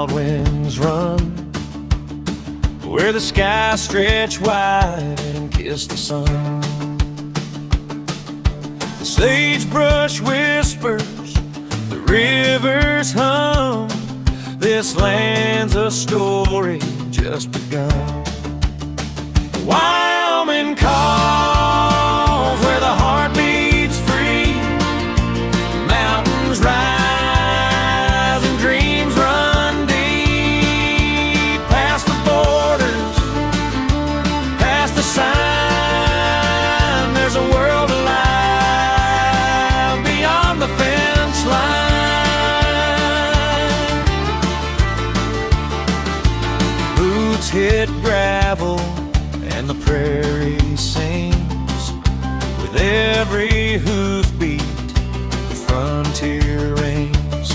wild winds run, where the skies stretch wide and kiss the sun. The sagebrush whispers, the rivers hum. This land's a story just begun. Wyoming calls, where the heart beats free. Mountains rise and dreams run deep. Past the borders, past the sign, there's a world alive beyond the fence line. Boots hit gravel and the prairie sings. With every hoofbeat, the frontier rings.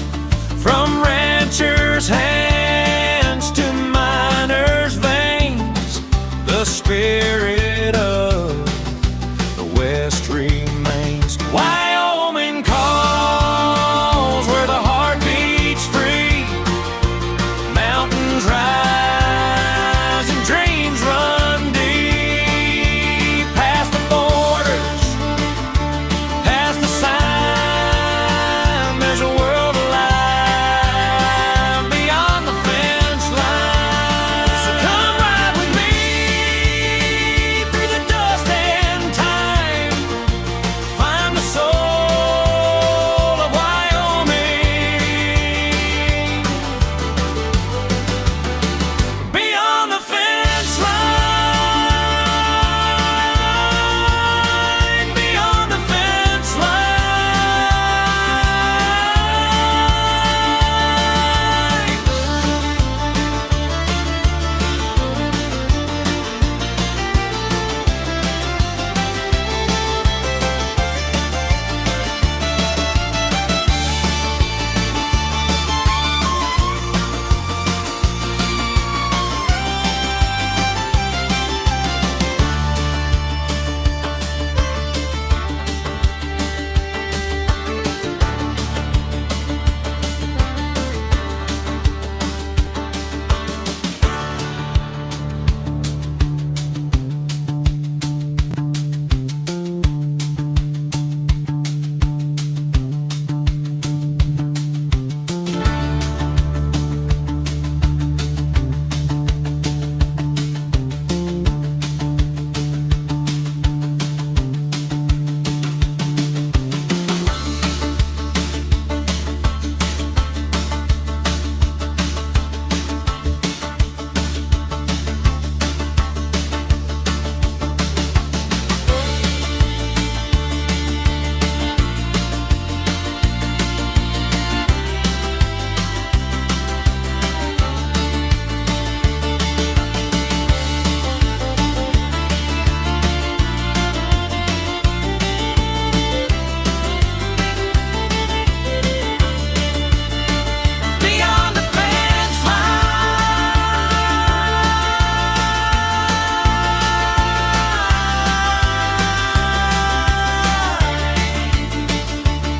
From ranchers' hands to miners' veins, the spirit of the West remains. Wyoming calls, where the heart beats free. Mountains rise and dreams run deep. Past the borders, past the sign, there's a world alive beyond the fence line. So come ride with me through the dust and time. Find the soul of Wyoming beyond the fence line, beyond the fence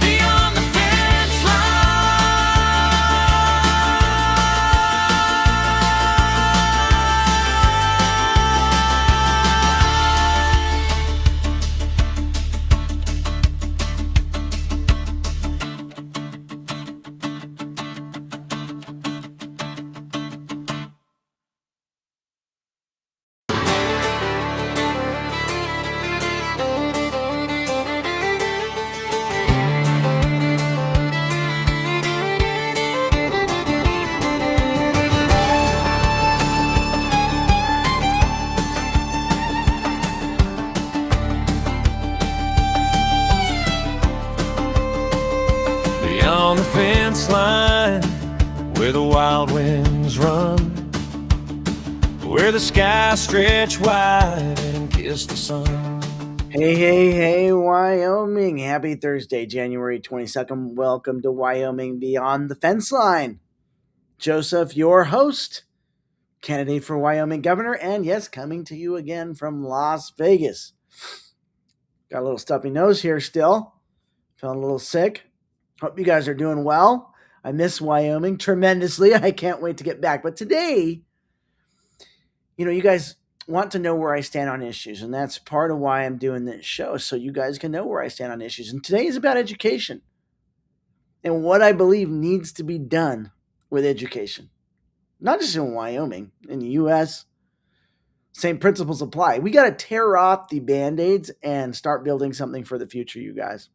beyond the fence line, beyond the fence beyond the fence line, where the wild winds run, where the skies stretch wide and kiss the sun. Hey, Wyoming. Happy Thursday, January 22nd. Welcome to Wyoming Beyond the Fence Line. Joseph, your host, candidate for Wyoming governor, and yes, coming to you again from Las Vegas. Got a little stuffy nose here still. Feeling a little sick. Hope you guys are doing well. I miss Wyoming tremendously. I can't wait to get back. But today, you guys want to know where I stand on issues, and that's part of why I'm doing this show, so you guys can know where I stand on issues. And today is about education and what I believe needs to be done with education. Not just in Wyoming, in the US, same principles apply. We got to tear off the band-aids and start building something for the future, you guys.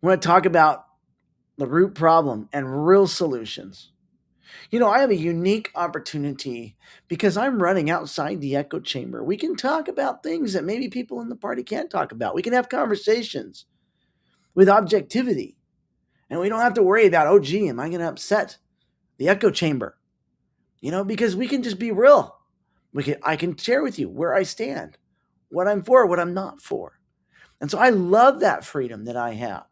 We're going to talk about the root problem and real solutions. I have a unique opportunity because I'm running outside the echo chamber. We can talk about things that maybe people in the party can't talk about. We can have conversations with objectivity. And we don't have to worry about, oh, gee, am I going to upset the echo chamber? Because we can just be real. I can share with you where I stand, what I'm for, what I'm not for. And so I love that freedom that I have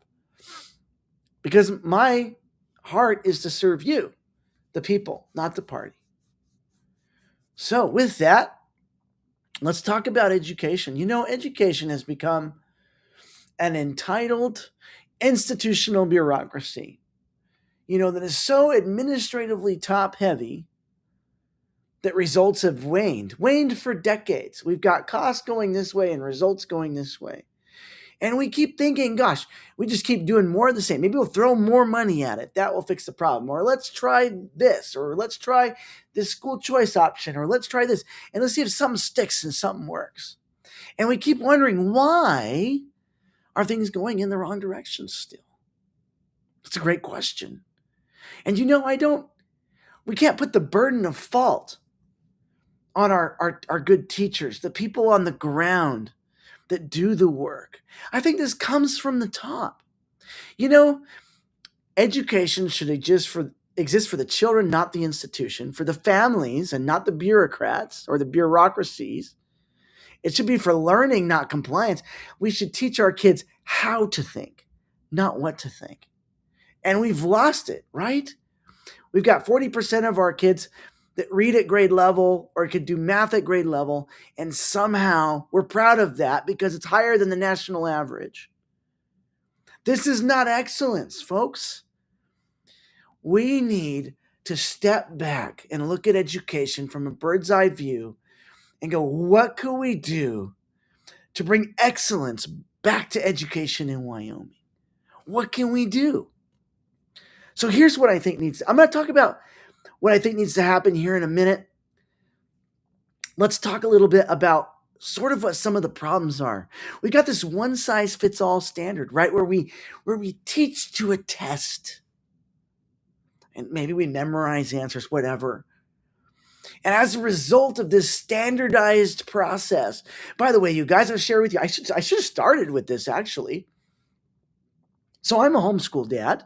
because my heart is to serve you, the people, not the party. So with that, let's talk about education. Education has become an entitled institutional bureaucracy, that is so administratively top heavy that results have waned for decades. We've got costs going this way and results going this way. And we keep thinking, gosh, we just keep doing more of the same. Maybe we'll throw more money at it. That will fix the problem. Or let's try this. Or let's try this school choice option. Or let's try this. And let's see if something sticks and something works. And we keep wondering, why are things going in the wrong direction still? That's a great question. And we can't put the burden of fault on our good teachers, the people on the ground that do the work. I think this comes from the top. Education should exist for the children, not the institution, for the families and not the bureaucrats or the bureaucracies. It should be for learning, not compliance. We should teach our kids how to think, not what to think. And we've lost it, right? We've got 40% of our kids that read at grade level or could do math at grade level, and somehow we're proud of that because it's higher than the national average. This is not excellence, folks. We need to step back and look at education from a bird's eye view and go, what could we do to bring excellence back to education in Wyoming? What can we do? So here's what I think I'm going to talk about what I think needs to happen here in a minute. Let's talk a little bit about sort of what some of the problems are. We got this one size fits all standard, right? Where we teach to a test. And maybe we memorize answers, whatever. And as a result of this standardized process, by the way, you guys, I'll share with you, I should have started with this actually. So I'm a homeschool dad.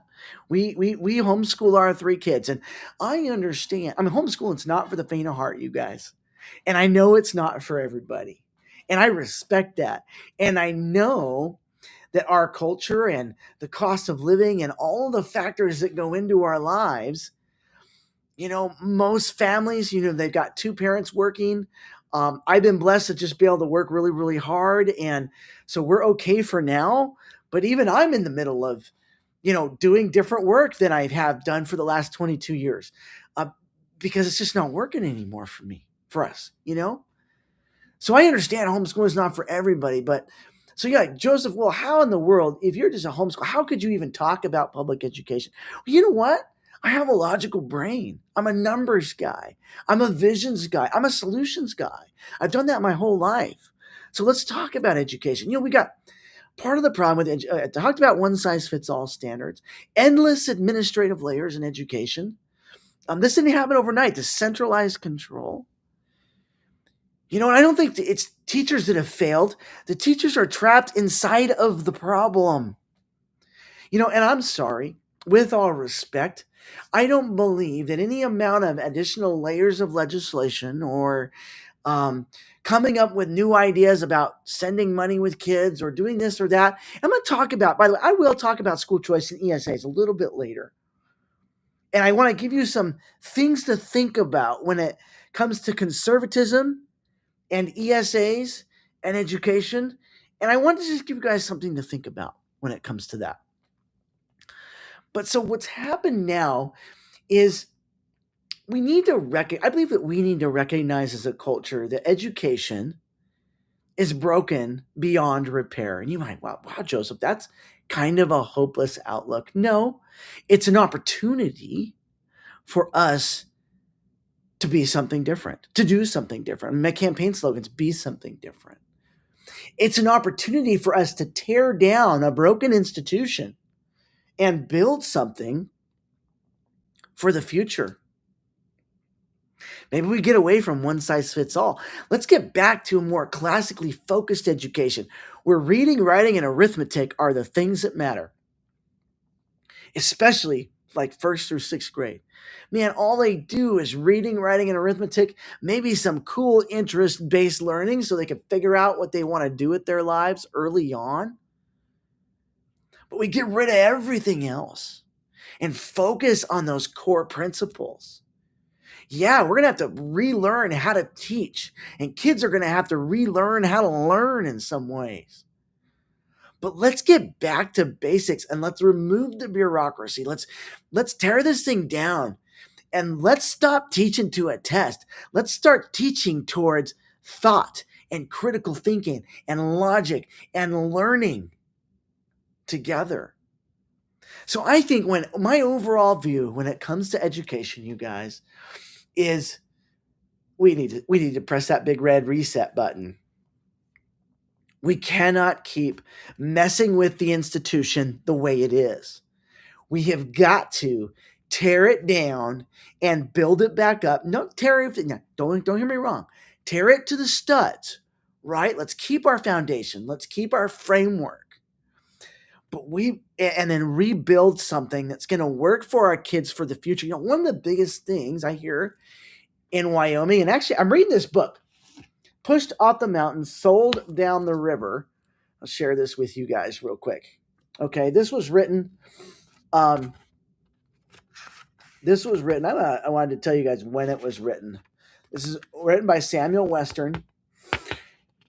We homeschool our 3 kids, and I understand. Homeschooling's not for the faint of heart, you guys. And I know it's not for everybody. And I respect that. And I know that our culture and the cost of living and all of the factors that go into our lives, most families, they've got 2 parents working. I've been blessed to just be able to work really, really hard. And so we're okay for now. But even I'm in the middle of, doing different work than I have done for the last 22 years because it's just not working anymore for us. So I understand homeschool is not for everybody, but so yeah, Joseph, well, how in the world, if you're just a homeschool, how could you even talk about public education? Well, you know what? I have a logical brain. I'm a numbers guy. I'm a visions guy. I'm a solutions guy. I've done that my whole life. So let's talk about education. We got part of the problem with I talked about one size fits all standards, endless administrative layers in education. This didn't happen overnight. The centralized control. And I don't think it's teachers that have failed. The teachers are trapped inside of the problem. And I'm sorry, with all respect, I don't believe that any amount of additional layers of legislation or coming up with new ideas about sending money with kids or doing this or that. I'm going to talk about, by the way, I will talk about school choice and ESAs a little bit later. And I want to give you some things to think about when it comes to conservatism and ESAs and education. And I want to just give you guys something to think about when it comes to that. But so what's happened now is I believe that we need to recognize as a culture that education is broken beyond repair. And you might, wow, Joseph, that's kind of a hopeless outlook. No, it's an opportunity for us to be something different, to do something different. My campaign slogans, be something different. It's an opportunity for us to tear down a broken institution and build something for the future. Maybe we get away from one size fits all. Let's get back to a more classically focused education where reading, writing, and arithmetic are the things that matter, especially like first through sixth grade. Man, all they do is reading, writing, and arithmetic, maybe some cool interest based learning so they can figure out what they want to do with their lives early on. But we get rid of everything else and focus on those core principles. Yeah, we're going to have to relearn how to teach, and kids are going to have to relearn how to learn in some ways. But let's get back to basics and let's remove the bureaucracy. Let's tear this thing down and let's stop teaching to a test. Let's start teaching towards thought and critical thinking and logic and learning together. So I think when my overall view when it comes to education, you guys, is we need to press that big red reset button. We cannot keep messing with the institution the way it is. We have got to tear it down and build it back up. No, tear it. No, don't hear me wrong. Tear it to the studs, right? Let's keep our foundation. Let's keep our framework. But and then rebuild something that's going to work for our kids for the future. You know, one of the biggest things I hear in Wyoming, and actually, I'm reading this book, Pushed Off the Mountain, Sold Down the River. I'll share this with you guys real quick. Okay, this was written. I wanted to tell you guys when it was written. This is written by Samuel Western,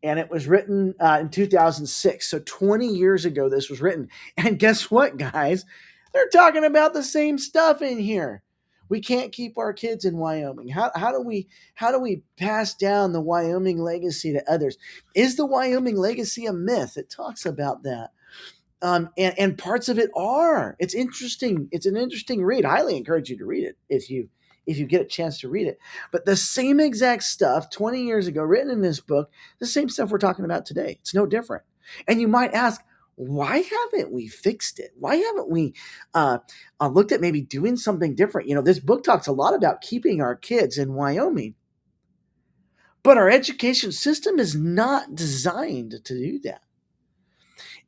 and it was written in 2006. So 20 years ago, this was written. And guess what, guys? They're talking about the same stuff in here. We can't keep our kids in Wyoming. How do we pass down the Wyoming legacy to others? Is the Wyoming legacy a myth? It talks about that. And parts of it are. It's interesting. It's an interesting read. I highly encourage you to read it if you get a chance to read it. But the same exact stuff 20 years ago written in this book, the same stuff we're talking about today. It's no different. And you might ask, why haven't we fixed it? Why haven't we looked at maybe doing something different? You know, this book talks a lot about keeping our kids in Wyoming, but our education system is not designed to do that.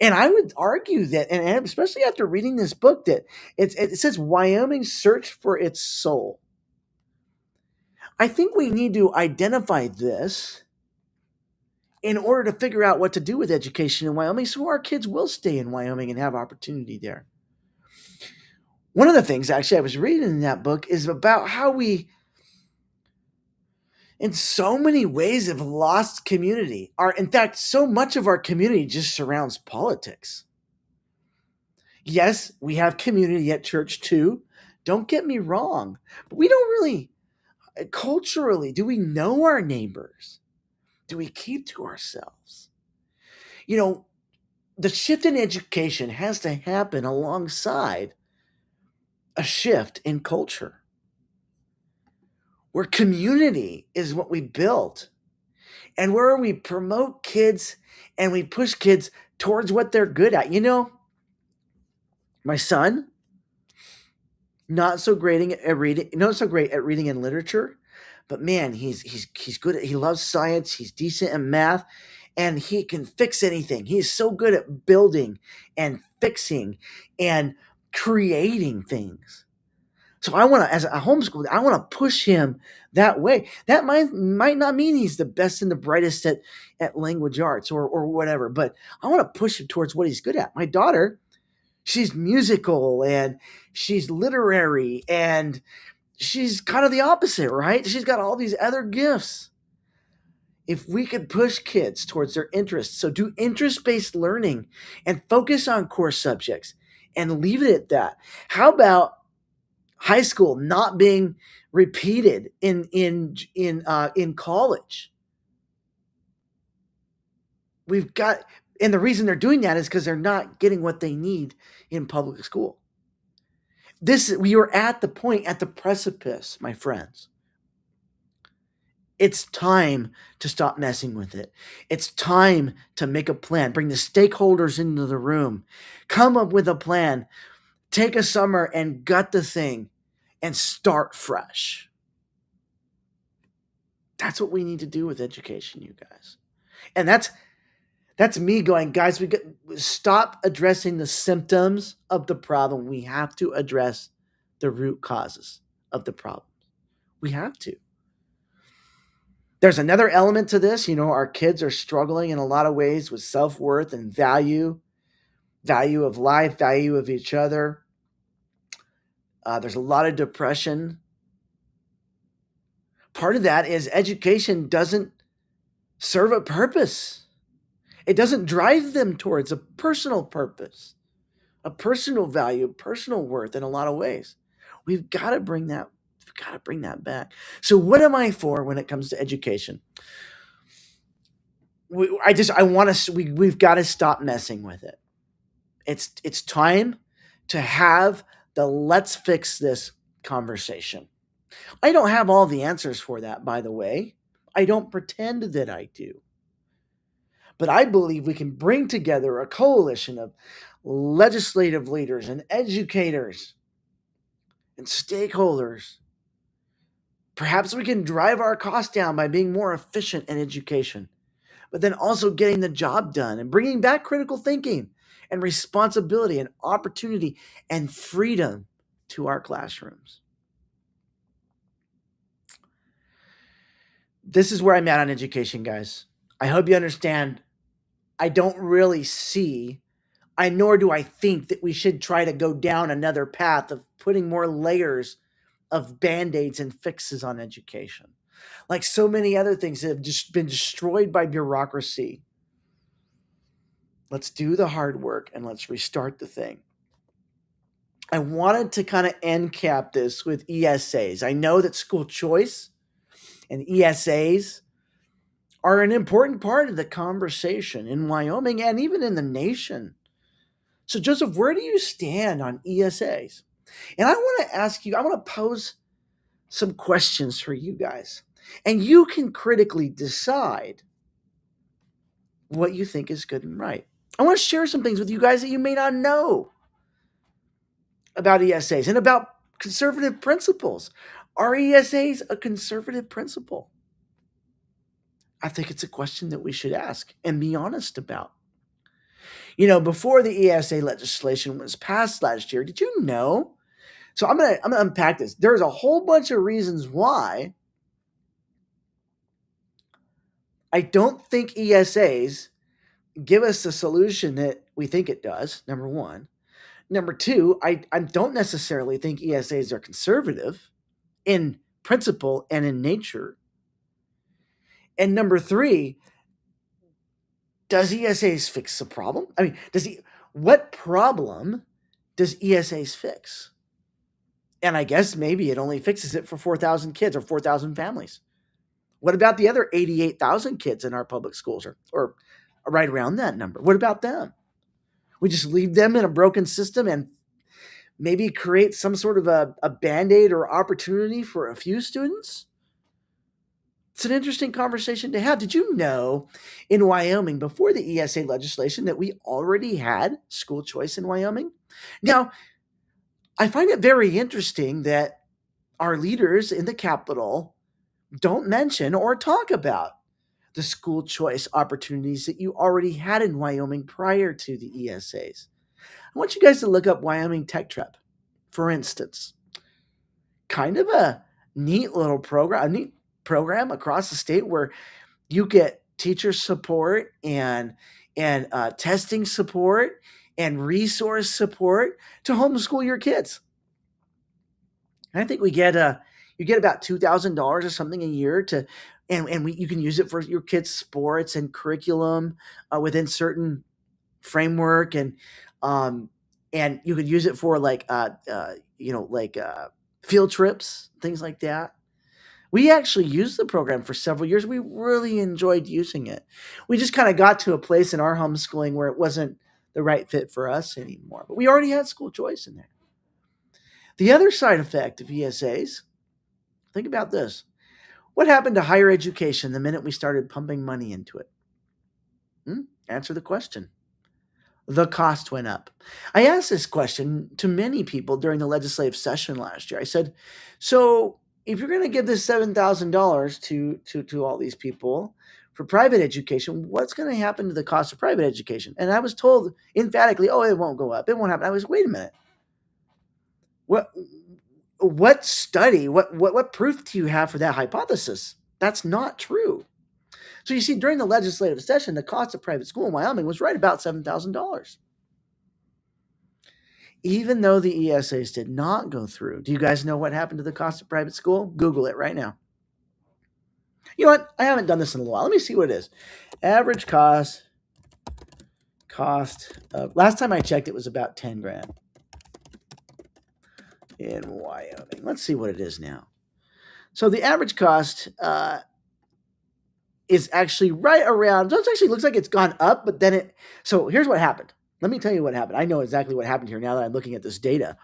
And I would argue that, and especially after reading this book, that it says Wyoming searched for its soul. I think we need to identify this in order to figure out what to do with education in Wyoming so our kids will stay in Wyoming and have opportunity there. One of the things, actually, I was reading in that book is about how we, in so many ways, have lost community. In fact, so much of our community just surrounds politics. Yes, we have community at church too. Don't get me wrong. But we don't really, culturally, do we know our neighbors? Do we keep to ourselves? You know, the shift in education has to happen alongside a shift in culture, where community is what we build and where we promote kids and we push kids towards what they're good at. You know, my son, not so great at reading and literature, but man, he's good at, he loves science, he's decent in math, and he can fix anything. He's so good at building and fixing and creating things. So I want to, as a homeschool, I want to push him that way. That might not mean he's the best and the brightest at language arts or whatever, but I want to push him towards what he's good at. My daughter, she's musical and she's literary and she's kind of the opposite, right? She's got all these other gifts. If we could push kids towards their interests, so do interest-based learning and focus on core subjects, and leave it at that. How about high school not being repeated in college? We've got, and the reason they're doing that is because they're not getting what they need in public school. We are at the point, at the precipice, my friends. It's time to stop messing with it. It's time to make a plan, bring the stakeholders into the room, come up with a plan, take a summer and gut the thing and start fresh. That's what we need to do with education, you guys. And that's me going, guys, we got stop addressing the symptoms of the problem. We have to address the root causes of the problem. We have to. There's another element to this. Our kids are struggling in a lot of ways with self-worth and value of life, value of each other. There's a lot of depression. Part of that is education doesn't serve a purpose. It doesn't drive them towards a personal purpose, a personal value, personal worth in a lot of ways. We've got to bring that. We've got to bring that back. So, what am I for when it comes to education? We've got to stop messing with it. It's time to have the let's fix this conversation. I don't have all the answers for that, by the way. I don't pretend that I do. But I believe we can bring together a coalition of legislative leaders and educators and stakeholders. Perhaps we can drive our costs down by being more efficient in education, but then also getting the job done and bringing back critical thinking and responsibility and opportunity and freedom to our classrooms. This is where I'm at on education, guys. I hope you understand. I don't really see, nor do I think that we should try to go down another path of putting more layers of band-aids and fixes on education. Like so many other things that have just been destroyed by bureaucracy. Let's do the hard work and let's restart the thing. I wanted to kind of end cap this with ESAs. I know that school choice and ESAs are an important part of the conversation in Wyoming and even in the nation. So, Joseph, where do you stand on ESAs? And I want to ask you, I want to pose some questions for you guys. And you can critically decide what you think is good and right. I want to share some things with you guys that you may not know about ESAs and about conservative principles. Are ESAs a conservative principle? I think it's a question that we should ask and be honest about. Before the ESA legislation was passed last year, did you know? So I'm gonna unpack this. There's a whole bunch of reasons why I don't think ESAs give us the solution that we think it does, number one. Number two, I don't necessarily think ESAs are conservative in principle and in nature. And number three, does ESAs fix the problem? I mean, what problem does ESAs fix? And I guess maybe it only fixes it for 4,000 kids or 4,000 families. What about the other 88,000 kids in our public schools or right around that number? What about them? We just leave them in a broken system and maybe create some sort of a Band-Aid or opportunity for a few students? It's an interesting conversation to have. Did you know in Wyoming, before the ESA legislation, that we already had school choice in Wyoming? Now, I find it very interesting that our leaders in the Capitol don't mention or talk about the school choice opportunities that you already had in Wyoming prior to the ESAs. I want you guys to look up Wyoming Tech Trip, for instance. Kind of a neat program across the state where you get teacher support and testing support and resource support to homeschool your kids. And I think you get about $2,000 or something a year you can use it for your kids' sports and curriculum within certain framework, and and you could use it for field trips, things like that. We actually used the program for several years. We really enjoyed using it. We just kind of got to a place in our homeschooling where it wasn't the right fit for us anymore. But we already had school choice in there. The other side effect of ESAs, think about this. What happened to higher education the minute we started pumping money into it? Answer the question. The cost went up. I asked this question to many people during the legislative session last year. I said, so if you're going to give this $7,000 to all these people for private education, what's going to happen to the cost of private education? And I was told emphatically, oh, it won't go up. It won't happen. I was, wait a minute. What study, what proof do you have for that hypothesis? That's not true. So you see, during the legislative session, the cost of private school in Wyoming was right about $7,000. Even though the ESAs did not go through, do you guys know what happened to the cost of private school? Google it right now. You know what? I haven't done this in a while. Let me see what it is. Average cost of, last time I checked, it was about 10 grand in Wyoming. Let's see what it is now. So the average cost is actually right around, so it actually looks like it's gone up, but then so here's what happened. Let me tell you what happened. I know exactly what happened here now that I'm looking at this data.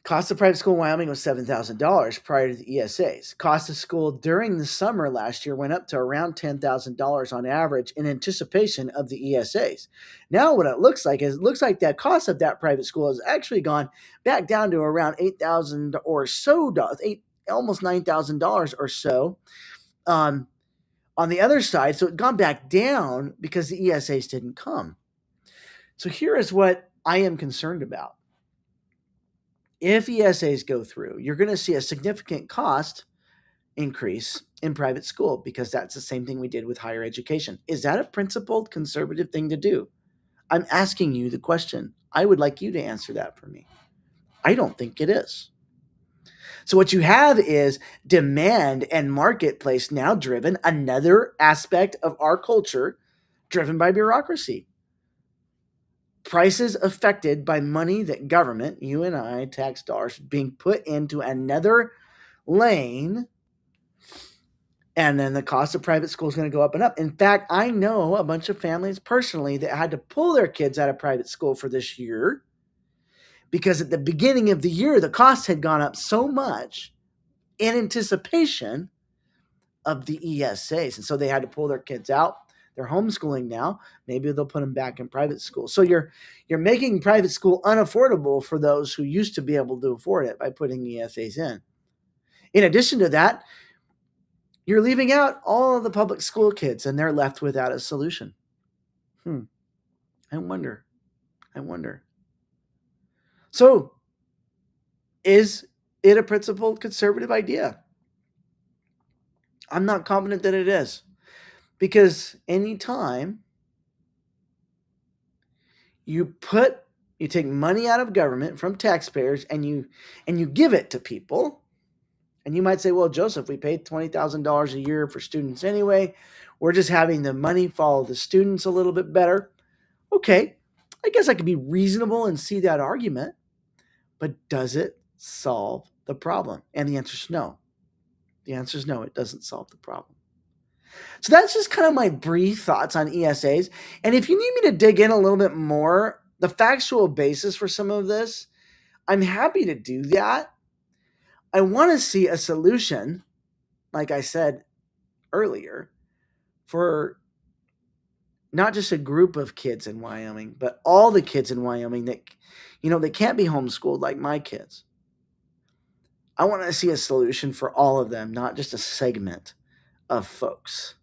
Cost of private school in Wyoming was $7,000 prior to the ESAs. Cost of school during the summer last year went up to around $10,000 on average in anticipation of the ESAs. Now what it looks like is, it looks like that cost of that private school has actually gone back down to around $8,000 or so, almost $9,000 or so. On the other side, so it gone back down because the ESAs didn't come. So here is what I am concerned about. If ESAs go through, you're going to see a significant cost increase in private school because that's the same thing we did with higher education. Is that a principled conservative thing to do? I'm asking you the question. I would like you to answer that for me. I don't think it is. So what you have is demand and marketplace now driven, another aspect of our culture driven by bureaucracy. Prices affected by money that government, you and I, tax dollars, being put into another lane, and then the cost of private school is going to go up and up. In fact, I know a bunch of families personally that had to pull their kids out of private school for this year because at the beginning of the year, the cost had gone up so much in anticipation of the ESAs. And so they had to pull their kids out. They're homeschooling now. Maybe they'll put them back in private school. So you're making private school unaffordable for those who used to be able to afford it by putting ESAs in. In addition to that, you're leaving out all of the public school kids and they're left without a solution. I wonder. So is it a principled conservative idea? I'm not confident that it is. Because anytime you take money out of government from taxpayers and you give it to people, and you might say, well, Joseph, we paid $20,000 a year for students anyway. We're just having the money follow the students a little bit better. Okay, I guess I could be reasonable and see that argument, but does it solve the problem? And the answer is no. The answer is no, it doesn't solve the problem. So that's just kind of my brief thoughts on ESAs. And if you need me to dig in a little bit more, the factual basis for some of this, I'm happy to do that. I want to see a solution, like I said earlier, for not just a group of kids in Wyoming, but all the kids in Wyoming that, they can't be homeschooled like my kids. I want to see a solution for all of them, not just a segment of folks.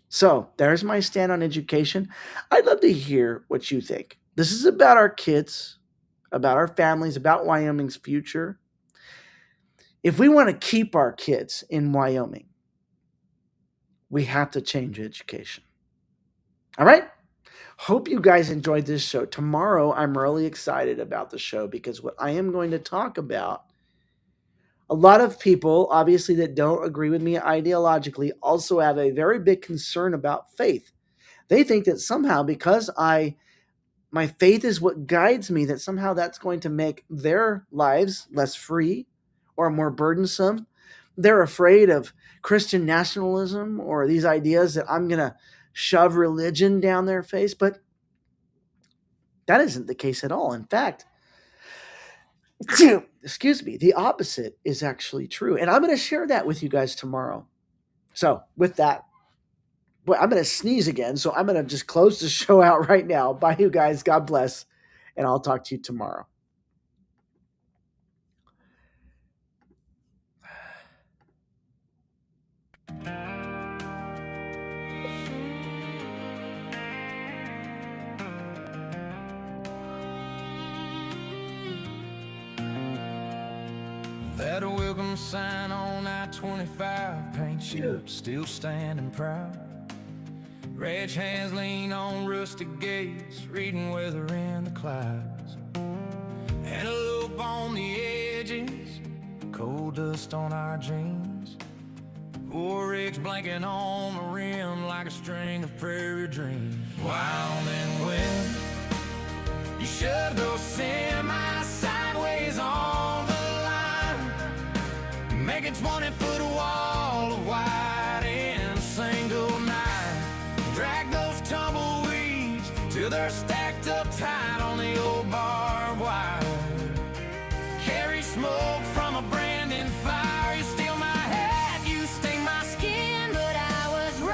So there's my stand on education. I'd love to hear what you think. This is about our kids, about our families, about Wyoming's future. If we want to keep our kids in Wyoming, we have to change education. All right? Hope you guys enjoyed this show. Tomorrow, I'm really excited about the show because what I am going to talk about, a lot of people, obviously, that don't agree with me ideologically also have a very big concern about faith. They think that somehow because my faith is what guides me, that somehow that's going to make their lives less free or more burdensome. They're afraid of Christian nationalism or these ideas that I'm going to shove religion down their face, but that isn't the case at all. In fact, excuse me, the opposite is actually true. And I'm going to share that with you guys tomorrow. So, with that, boy, I'm going to sneeze again. So, I'm going to just close the show out right now. Bye, you guys. God bless. And I'll talk to you tomorrow. That welcome sign on I-25 paints you up, still standing proud. Ranch hands lean on rustic gates, reading weather in the clouds. Antelope on the edges, cold dust on our jeans. Four rigs blanking on the rim like a string of prairie dreams. Wyoming wind, you shove those semis sideways on the line, make a 20-foot wall of white in a single night. Drag those tumbleweeds till they're stacked up tight on the old barbed wire. Carry smoke from a branding fire. You steal my hat, you sting my skin, but I was raised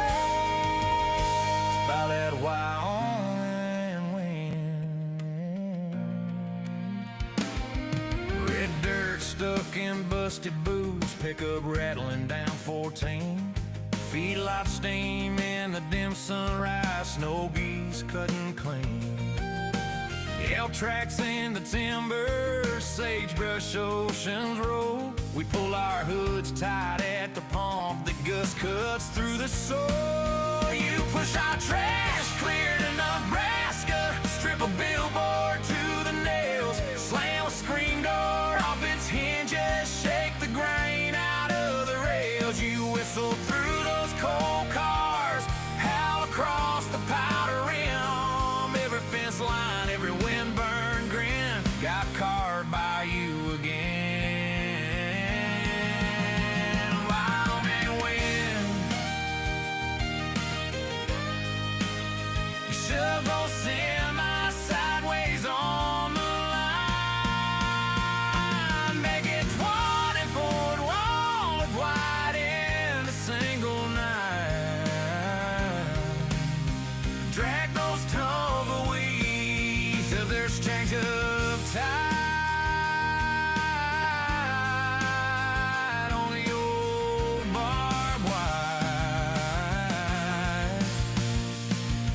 by that Wyoming wind. Red dirt stuck in busted boots, pickup rattling down 14. Feedlot steam in the dim sunrise, snow geese cutting clean. Elk tracks in the timber, sagebrush oceans roll. We pull our hoods tight at the pump, the gust cuts through the soul. You push our trash clear to Nebraska, strip a billboard to the nails, slam a screen door off its hinges, shake the grain out of the rails. You whistle through those cold cars, howl across the powder rim. Every fence line, every windburn grin, got carved by you again. Wyoming wind, you shove those semis sideways on the line, make it 20-foot wall of white in a single night. Drag those tumbleweeds till they're strings up tight on the old barbed wire.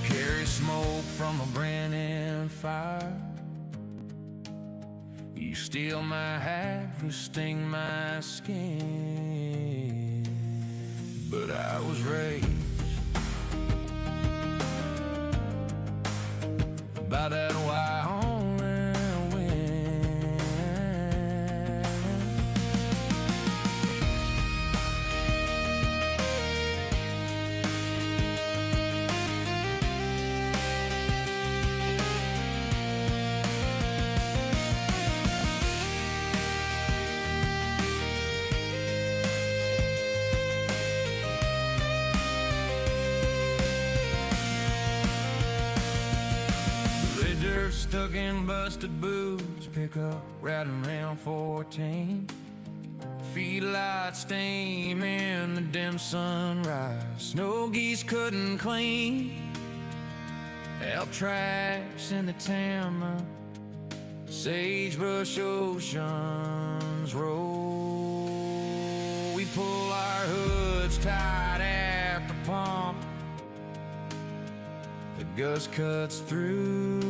Carry smoke from a branding fire. You steal my hat, you sting my skin, but I was raised by that Wyoming wind. Red dirt stuck in busted boots, pick up rattling around 14. Feedlot steam in the dim sunrise, snow geese couldn't clean. Elk tracks in the timber, sagebrush oceans roll. We pull our hoods tight at the pump, the gust cuts through